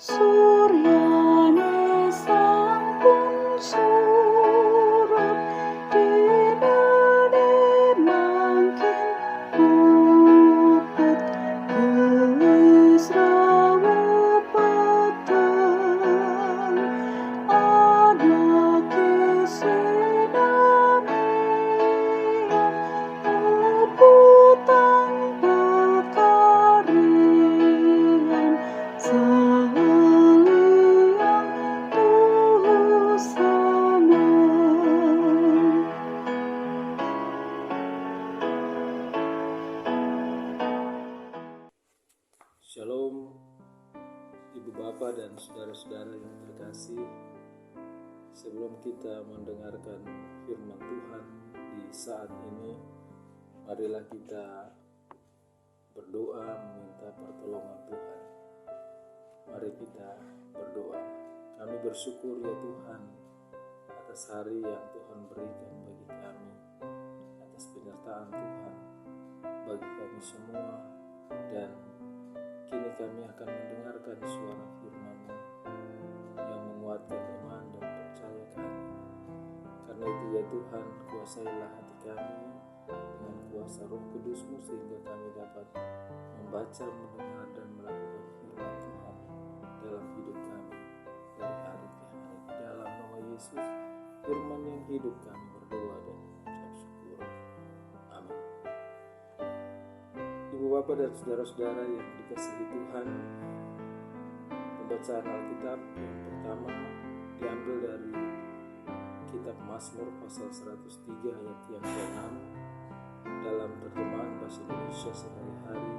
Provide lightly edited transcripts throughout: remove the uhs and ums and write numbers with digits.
Suryane sampun surup dinane mangkin mupet wis rawuh peteng ana kesenamian uputan pekarian saliang tusana. Shalom, Ibu Bapak dan saudara-saudara yang terkasih. Sebelum kita mendengarkan firman Tuhan di saat ini, marilah kita berdoa meminta pertolongan Tuhan. Mari kita berdoa. Kami bersyukur ya Tuhan atas hari yang Tuhan berikan bagi kami, atas penyertaan Tuhan bagi kami semua, dan kini kami akan mendengarkan suara firman-Mu yang menguatkan iman dan percaya kami. Karena itu ya Tuhan, kuasailah hati kami dengan kuasa Roh Kudus-Mu sehingga kami dapat membaca, mendengar, dan melakukan firman Tuhan dalam hidup kami dari hari ke hari. Dalam nama Yesus, firman yang hidup, kami berdoa dan mengucap syukur. Amin. Ibu Bapak dan saudara-saudara yang dikasihi Tuhan, pembacaan Alkitab yang pertama diambil dari kitab Mazmur pasal 103 ayat yang ke-6. Dalam terjemahan bahasa Indonesia sehari-hari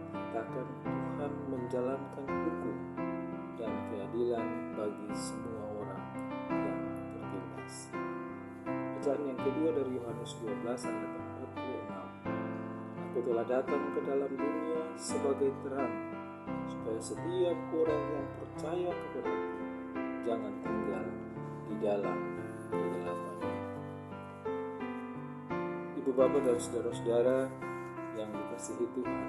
dikatakan, Tuhan menjalankan hukum dan keadilan bagi semua orang yang tertindas. Bacaan yang kedua dari Yohanes 12 ayat 46. Aku telah datang ke dalam dunia sebagai terang, supaya setiap orang yang percaya kepadaku jangan tinggal di dalam kegelapan. Ibu Bapak dan saudara-saudara yang dikasihi Tuhan,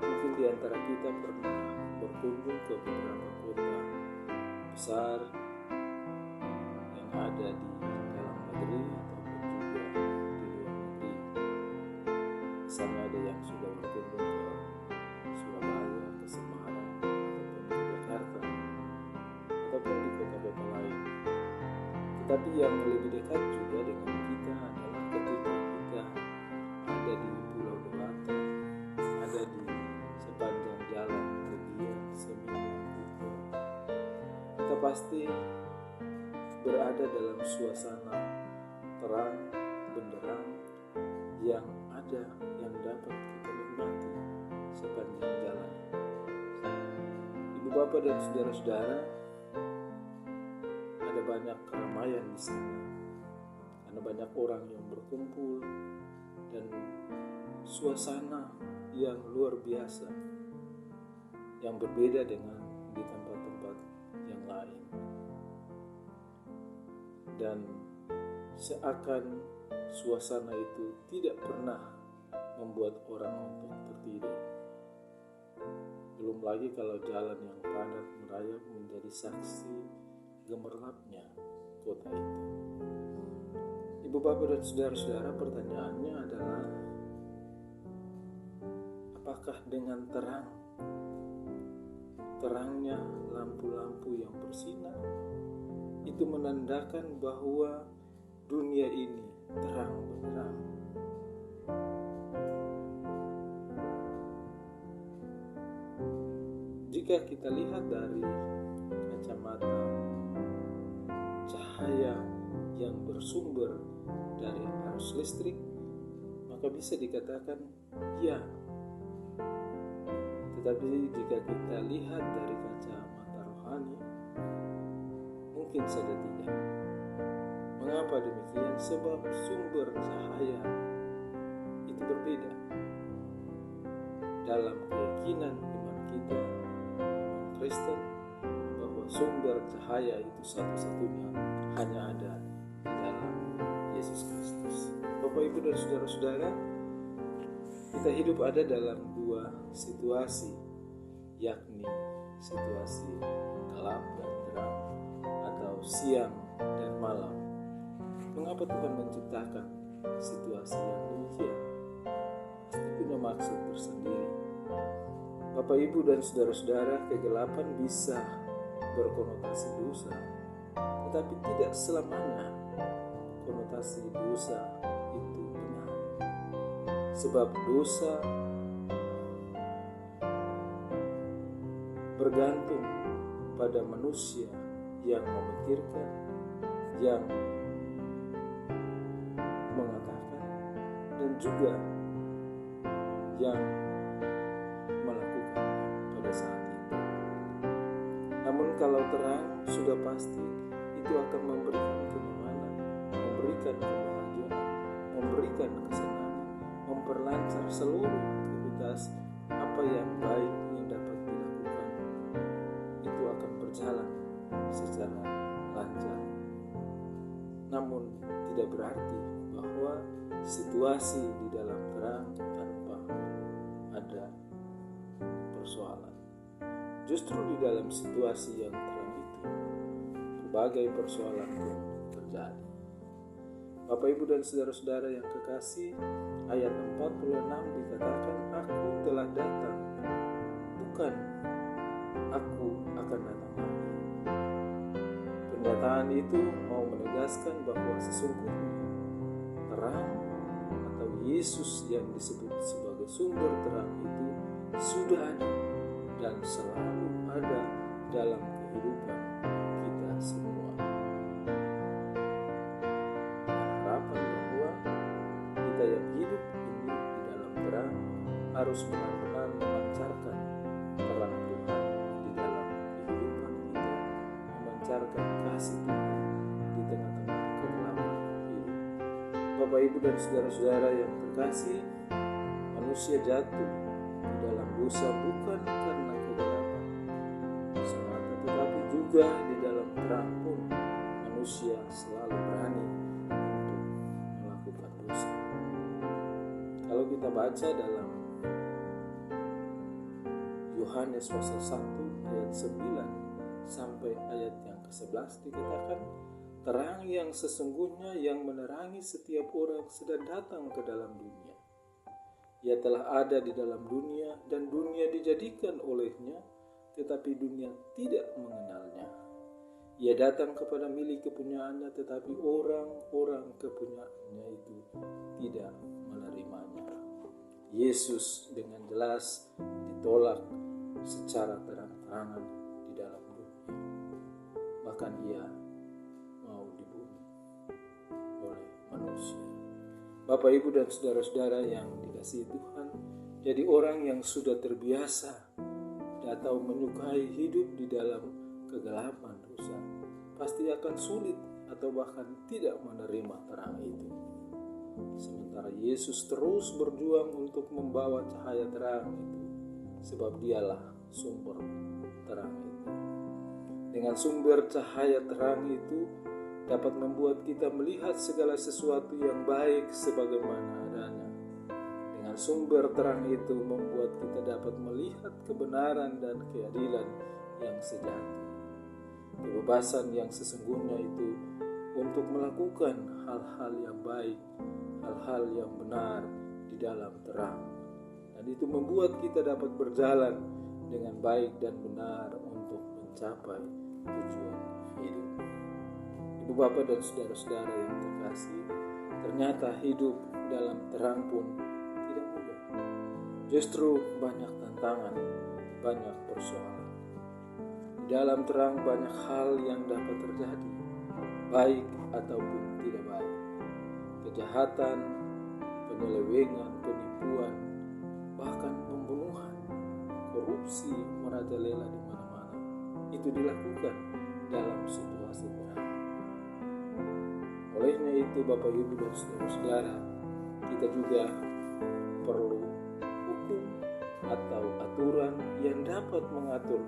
mungkin di antara kita pernah berkunjung ke beberapa kota besar yang ada di dalam negeri ataupun juga di luar negeri. Misalnya ada yang sudah berkunjung ke Surabaya, ke Semarang, ataupun ke Jakarta, ataupun di kota-kota lain. Tetapi yang lebih dekat juga dengan kita adalah ketika kita ada di Pulau Dewata, ada di sepanjang jalan Legian, Seminyak, Bogor. Kita pasti berada dalam suasana terang, benderang yang ada, yang dapat kita nikmati sepanjang jalan. Ibu Bapak dan saudara-saudara, ada banyak keramaian di sana, ada banyak orang yang berkumpul, dan suasana yang luar biasa, yang berbeda dengan di tempat-tempat yang lain. Dan seakan suasana itu tidak pernah membuat orang untuk tertidur. Belum lagi kalau jalan yang padat merayap menjadi saksi gemerlapnya kota itu. Ibu Bapak dan saudara-saudara, pertanyaannya adalah, apakah dengan terangnya lampu-lampu yang bersinar itu menandakan bahwa dunia ini terang benderang? Jika kita lihat dari kacamata cahaya yang bersumber dari arus listrik, maka bisa dikatakan ya. Tetapi jika kita lihat dari kacamata rohani, mungkin saja tidak. Mengapa demikian? Sebab sumber cahaya itu berbeda. Dalam keyakinan iman kita, iman Kristen, bahwa sumber cahaya itu satu-satunya hanya ada di dalam Yesus Kristus. Bapak, Ibu, dan saudara-saudara, kita hidup ada dalam dua situasi, yakni situasi gelap dan terang, atau siang dan malam. Mengapa Tuhan menciptakan situasi yang demikian? Pasti punya maksud tersendiri. Bapak, Ibu, dan saudara-saudara, kegelapan bisa berkonotasi dosa, tetapi tidak selamanya konotasi dosa itu benar. Sebab dosa bergantung pada manusia yang memikirkan, yang mengatakan, dan juga yang melakukan pada saat itu. Namun kalau terang, sudah pasti itu akan memberikan kenyamanan, memberikan kebahagiaan, memberikan kesenangan, memperlancar seluruh aktivitas apa yang baik yang dapat dilakukan. Itu akan berjalan secara lancar. Namun tidak berarti bahwa situasi di dalam terang tanpa ada persoalan. Justru di dalam situasi yang terang itu, berbagai persoalan pun terjadi. Bapak, Ibu, dan saudara-saudara yang kekasih, ayat 46 dikatakan, "Aku telah datang, bukan aku akan datang lagi." Pernyataan itu mau menegaskan bahwa sesungguhnya terang atau Yesus yang disebut sebagai sumber terang itu sudah ada dan selalu ada dalam kehidupan kita semua. Harapan bahwa kita yang hidup ini di dalam terang harus benar-benar memancarkan terang Tuhan di dalam kehidupan kita, memancarkan kasih Tuhan di tengah-tengah kegelapan hidup. Bapak, Ibu, dan saudara-saudara yang terkasih, manusia jatuh di dalam dosa bukan karena kegelapan semata, tetapi juga di dalam terang pun manusia selalu berani untuk melakukan dosa. Kalau kita baca dalam Yohanes pasal 1 ayat 9 sampai ayat yang ke-11 dikatakan, "Terang yang sesungguhnya yang menerangi setiap orang sedang datang ke dalam dunia. Ia telah ada di dalam dunia dan dunia dijadikan olehnya, tetapi dunia tidak mengenalnya. Ia datang kepada milik kepunyaannya, tetapi orang-orang kepunyaannya itu tidak menerimanya." Yesus dengan jelas ditolak secara terang-terangan di dalam dunia. Bahkan ia mau dibunuh oleh manusia. Bapak, Ibu, dan saudara-saudara yang dikasihi Tuhan, jadi orang yang sudah terbiasa atau menyukai hidup di dalam kegelapan dosa pasti akan sulit atau bahkan tidak menerima terang itu. Sementara Yesus terus berjuang untuk membawa cahaya terang itu, sebab dialah sumber terang itu. Dengan sumber cahaya terang itu dapat membuat kita melihat segala sesuatu yang baik sebagaimana adanya. Dengan sumber terang itu membuat kita dapat melihat kebenaran dan keadilan yang sejati. Kebebasan yang sesungguhnya itu untuk melakukan hal-hal yang baik, hal-hal yang benar di dalam terang. Dan itu membuat kita dapat berjalan dengan baik dan benar untuk mencapai tujuan hidup. Ibu, Bapak, dan saudara-saudara yang terkasih, ternyata hidup dalam terang pun tidak mudah. Justru banyak tantangan, banyak persoalan. Di dalam terang banyak hal yang dapat terjadi, baik ataupun tidak baik. Kejahatan, penyelewengan, penipuan, bahkan pembunuhan, korupsi merajalela di mana-mana. Itu dilakukan dalam situasi terang. Olehnya itu, Bapak, Ibu, dan saudara-saudara, kita juga perlu hukum atau aturan yang dapat mengatur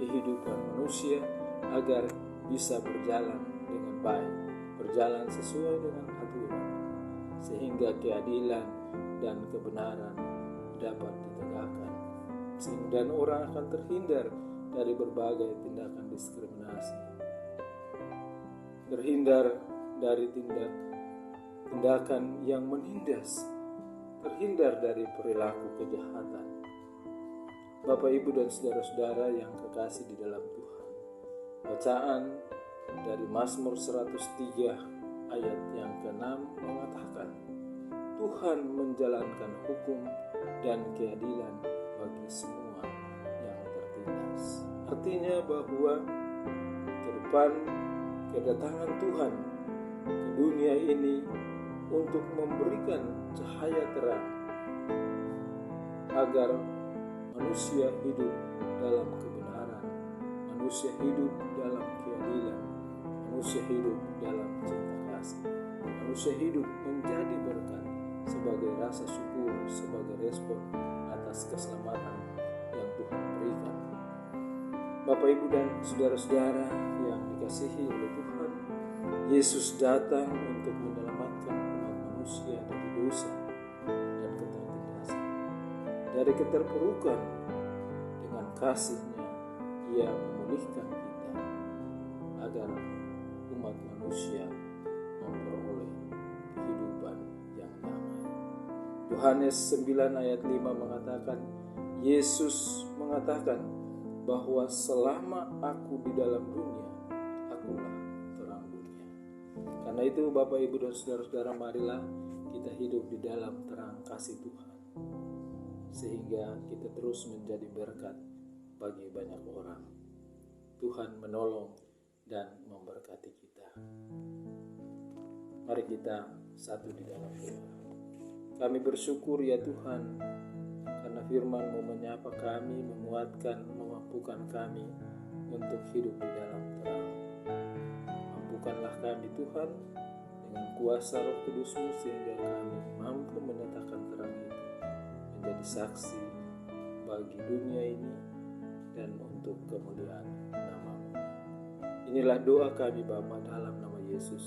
kehidupan manusia agar bisa berjalan dengan baik, berjalan sesuai dengan aturan, sehingga keadilan dan kebenaran dapat ditegakkan, dan orang akan terhindar dari berbagai tindakan diskriminasi, terhindar dari tindakan yang menindas, terhindar dari perilaku kejahatan. Bapak, Ibu, dan saudara-saudara yang kekasih di dalam Tuhan, bacaan dari Mazmur 103 ayat yang ke-6 mengatakan, Tuhan menjalankan hukum dan keadilan bagi semua yang tertindas. Artinya bahwa ke depan kedatangan Tuhan ke dunia ini untuk memberikan cahaya terang agar manusia hidup dalam kebenaran, manusia hidup dalam keadilan, manusia hidup dalam cinta kasih, manusia hidup menjadi berkat sebagai rasa syukur, sebagai respon atas keselamatan yang Tuhan berikan. Bapak, Ibu, dan saudara-saudara yang dikasihi oleh Tuhan, Yesus datang untuk menyelamatkan umat manusia dari dosa dan ketertindasan, dari keterpurukan. Dengan kasih-Nya Ia memulihkan kita agar umat manusia memperoleh kehidupan yang damai. Yohanes 9 ayat 5 mengatakan, Yesus mengatakan bahwa selama aku di dalam dunia, akulah terang dunia. Karena itu Bapak, Ibu, dan saudara-saudara, marilah kita hidup di dalam terang kasih Tuhan, sehingga kita terus menjadi berkat bagi banyak orang. Tuhan menolong dan memberkati kita. Mari kita satu di dalam doa. Kami bersyukur ya Tuhan, karena firman-Mu menyapa kami, menguatkan, memampukan kami untuk hidup di dalam terang. Mampukanlah kami Tuhan dengan kuasa Roh Kudus-Mu, sehingga kami mampu menyatakan terang itu menjadi saksi bagi dunia ini dan untuk kemuliaan nama-Mu. Inilah doa kami Bapa dalam nama Yesus.